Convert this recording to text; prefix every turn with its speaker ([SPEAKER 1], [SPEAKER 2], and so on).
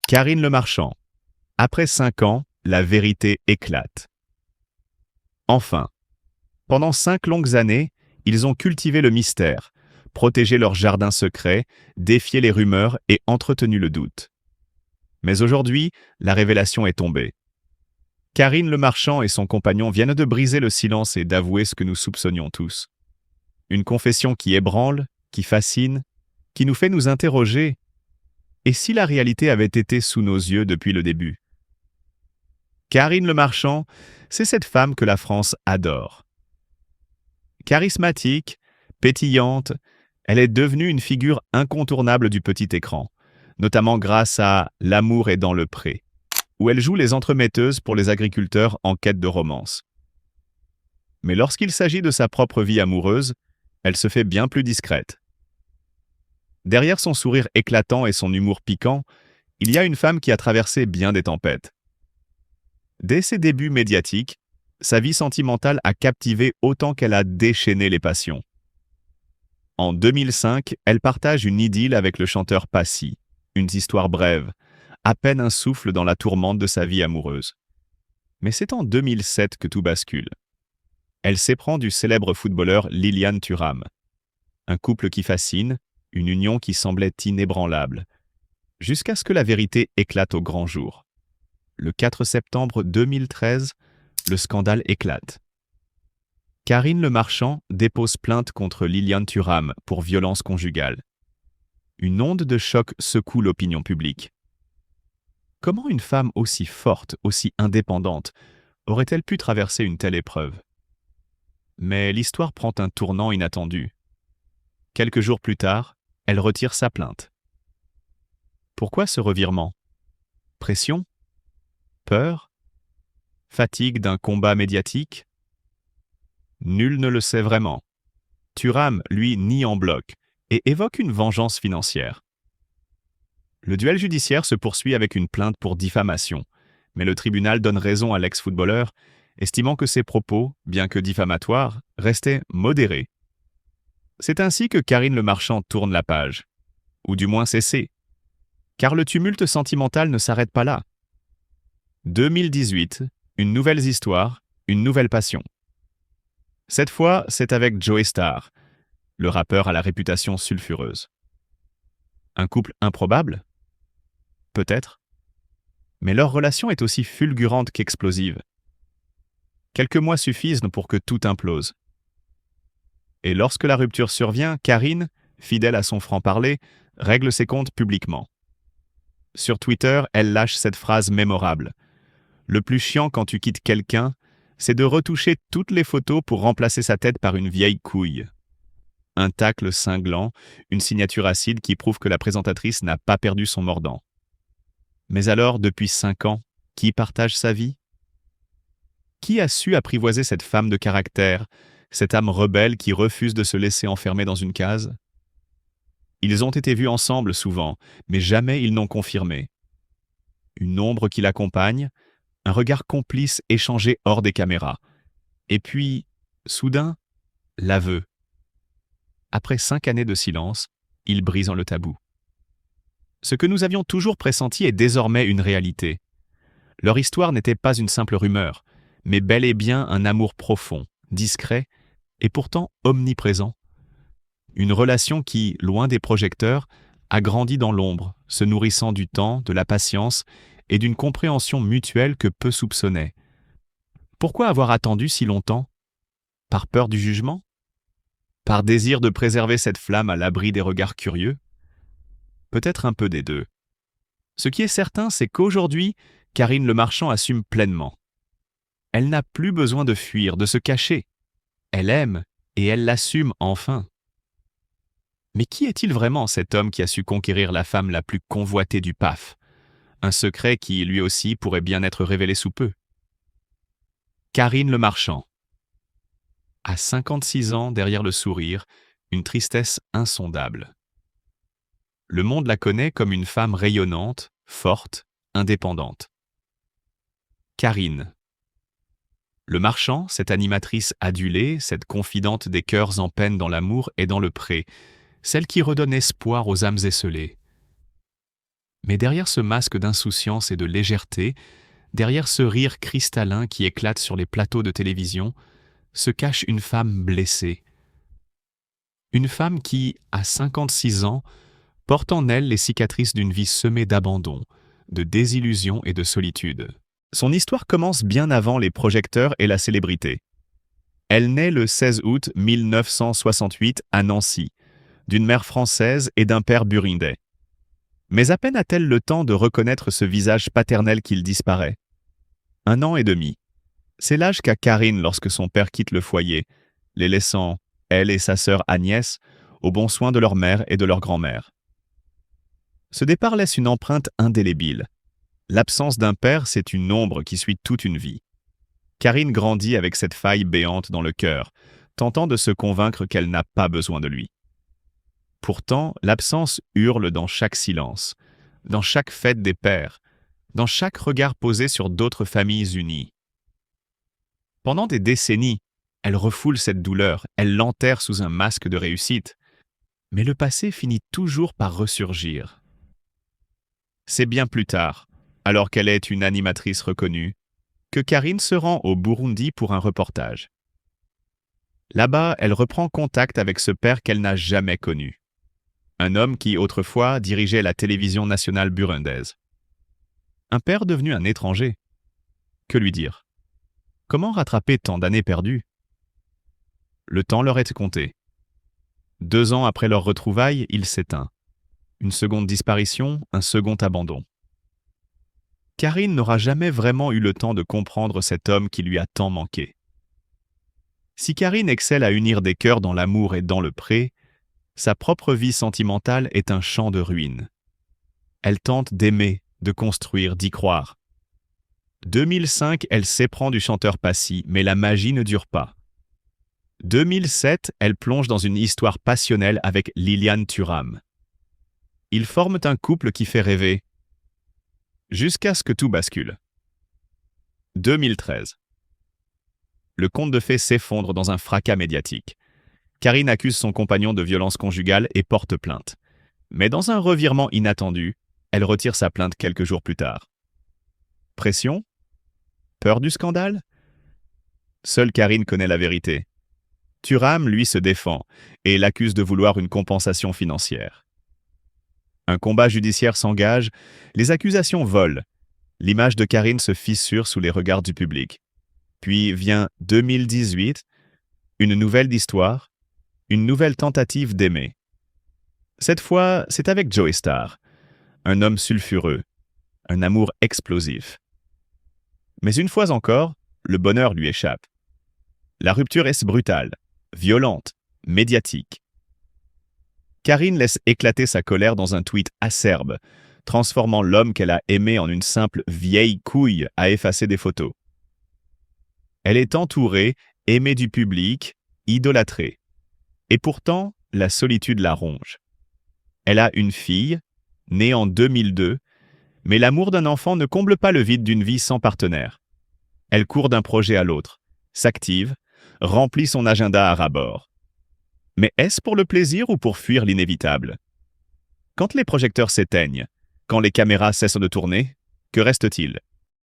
[SPEAKER 1] Karine Le Marchand. Après 5 ans, la vérité éclate. Enfin, pendant 5 longues années, ils ont cultivé le mystère, protégé leur jardin secret, défié les rumeurs et entretenu le doute. Mais aujourd'hui, la révélation est tombée. Karine Le Marchand et son compagnon viennent de briser le silence et d'avouer ce que nous soupçonnions tous. Une confession qui ébranle, qui fascine, qui nous fait nous interroger. Et si la réalité avait été sous nos yeux depuis le début? Karine Le Marchand, c'est cette femme que la France adore. Charismatique, pétillante, elle est devenue une figure incontournable du petit écran, notamment grâce à L'amour est dans le pré, où elle joue les entremetteuses pour les agriculteurs en quête de romance. Mais lorsqu'il s'agit de sa propre vie amoureuse, elle se fait bien plus discrète. Derrière son sourire éclatant et son humour piquant, il y a une femme qui a traversé bien des tempêtes. Dès ses débuts médiatiques, sa vie sentimentale a captivé autant qu'elle a déchaîné les passions. En 2005, elle partage une idylle avec le chanteur Passy, une histoire brève, à peine un souffle dans la tourmente de sa vie amoureuse. Mais c'est en 2007 que tout bascule. Elle s'éprend du célèbre footballeur Lilian Thuram. Un couple qui fascine, une union qui semblait inébranlable, jusqu'à ce que la vérité éclate au grand jour. Le 4 septembre 2013, le scandale éclate. Karine Le Marchand dépose plainte contre Lilian Thuram pour violence conjugale. Une onde de choc secoue l'opinion publique. Comment une femme aussi forte, aussi indépendante, aurait-elle pu traverser une telle épreuve? Mais l'histoire prend un tournant inattendu. Quelques jours plus tard, elle retire sa plainte. Pourquoi ce revirement? Pression? Peur? Fatigue d'un combat médiatique? Nul ne le sait vraiment. Thuram, lui, nie en bloc et évoque une vengeance financière. Le duel judiciaire se poursuit avec une plainte pour diffamation, mais le tribunal donne raison à l'ex-footballeur, estimant que ses propos, bien que diffamatoires, restaient modérés. C'est ainsi que Karine Le Marchand tourne la page, ou du moins cessé, car le tumulte sentimental ne s'arrête pas là. 2018, une nouvelle histoire, une nouvelle passion. Cette fois, c'est avec Joey Starr, le rappeur à la réputation sulfureuse. Un couple improbable? Peut-être. Mais leur relation est aussi fulgurante qu'explosive. Quelques mois suffisent pour que tout implose. Et lorsque la rupture survient, Karine, fidèle à son franc-parler, règle ses comptes publiquement. Sur Twitter, elle lâche cette phrase mémorable. « Le plus chiant quand tu quittes quelqu'un, c'est de retoucher toutes les photos pour remplacer sa tête par une vieille couille. » Un tacle cinglant, une signature acide qui prouve que la présentatrice n'a pas perdu son mordant. Mais alors, depuis 5 ans, qui partage sa vie? Qui a su apprivoiser cette femme de caractère, cette âme rebelle qui refuse de se laisser enfermer dans une case? Ils ont été vus ensemble souvent, mais jamais ils n'ont confirmé. Une ombre qui l'accompagne, un regard complice échangé hors des caméras. Et puis, soudain, l'aveu. Après 5 années de silence, ils brisent le tabou. Ce que nous avions toujours pressenti est désormais une réalité. Leur histoire n'était pas une simple rumeur, mais bel et bien un amour profond, discret et pourtant omniprésent. Une relation qui, loin des projecteurs, a grandi dans l'ombre, se nourrissant du temps, de la patience et d'une compréhension mutuelle que peu soupçonnaient. Pourquoi avoir attendu si longtemps? Par peur du jugement? Par désir de préserver cette flamme à l'abri des regards curieux? Peut-être un peu des deux. Ce qui est certain, c'est qu'aujourd'hui, Karine Le Marchand assume pleinement. Elle n'a plus besoin de fuir, de se cacher. Elle aime et elle l'assume enfin. Mais qui est-il vraiment cet homme qui a su conquérir la femme la plus convoitée du PAF? Un secret qui, lui aussi, pourrait bien être révélé sous peu. Karine Le Marchand. À 56 ans, derrière le sourire, une tristesse insondable. Le monde la connaît comme une femme rayonnante, forte, indépendante. Karine. Le Marchand, cette animatrice adulée, cette confidente des cœurs en peine dans l'amour et dans le pré, celle qui redonne espoir aux âmes esseulées. Mais derrière ce masque d'insouciance et de légèreté, derrière ce rire cristallin qui éclate sur les plateaux de télévision, se cache une femme blessée. Une femme qui, à 56 ans, porte en elle les cicatrices d'une vie semée d'abandon, de désillusion et de solitude. Son histoire commence bien avant les projecteurs et la célébrité. Elle naît le 16 août 1968 à Nancy, d'une mère française et d'un père burundais. Mais à peine a-t-elle le temps de reconnaître ce visage paternel qu'il disparaît. 1 an et demi. C'est l'âge qu'a Karine lorsque son père quitte le foyer, les laissant, elle et sa sœur Agnès, aux bons soins de leur mère et de leur grand-mère. Ce départ laisse une empreinte indélébile. L'absence d'un père, c'est une ombre qui suit toute une vie. Karine grandit avec cette faille béante dans le cœur, tentant de se convaincre qu'elle n'a pas besoin de lui. Pourtant, l'absence hurle dans chaque silence, dans chaque fête des pères, dans chaque regard posé sur d'autres familles unies. Pendant des décennies, elle refoule cette douleur, elle l'enterre sous un masque de réussite. Mais le passé finit toujours par ressurgir. C'est bien plus tard, alors qu'elle est une animatrice reconnue, que Karine se rend au Burundi pour un reportage. Là-bas, elle reprend contact avec ce père qu'elle n'a jamais connu. Un homme qui, autrefois, dirigeait la télévision nationale burundaise. Un père devenu un étranger. Que lui dire? Comment rattraper tant d'années perdues? Le temps leur est compté. 2 ans après leur retrouvaille, il s'éteint. Une seconde disparition, un second abandon. Karine n'aura jamais vraiment eu le temps de comprendre cet homme qui lui a tant manqué. Si Karine excelle à unir des cœurs dans l'amour et dans le pré, sa propre vie sentimentale est un champ de ruines. Elle tente d'aimer, de construire, d'y croire. 2005, elle s'éprend du chanteur Passy, mais la magie ne dure pas. 2007, elle plonge dans une histoire passionnelle avec Liliane Thuram. Ils forment un couple qui fait rêver, jusqu'à ce que tout bascule. 2013. Le conte de fées s'effondre dans un fracas médiatique. Karine accuse son compagnon de violence conjugale et porte plainte. Mais dans un revirement inattendu, elle retire sa plainte quelques jours plus tard. Pression? Peur du scandale? Seule Karine connaît la vérité. Thuram, lui, se défend et l'accuse de vouloir une compensation financière. Un combat judiciaire s'engage, les accusations volent. L'image de Karine se fissure sous les regards du public. Puis vient 2018, une nouvelle histoire, une nouvelle tentative d'aimer. Cette fois, c'est avec Joey Starr, un homme sulfureux, un amour explosif. Mais une fois encore, le bonheur lui échappe. La rupture est brutale, violente, médiatique. Karine laisse éclater sa colère dans un tweet acerbe, transformant l'homme qu'elle a aimé en une simple vieille couille à effacer des photos. Elle est entourée, aimée du public, idolâtrée. Et pourtant, la solitude la ronge. Elle a une fille, née en 2002, mais l'amour d'un enfant ne comble pas le vide d'une vie sans partenaire. Elle court d'un projet à l'autre, s'active, remplit son agenda à ras-bord. Mais est-ce pour le plaisir ou pour fuir l'inévitable? Quand les projecteurs s'éteignent, quand les caméras cessent de tourner, que reste-t-il?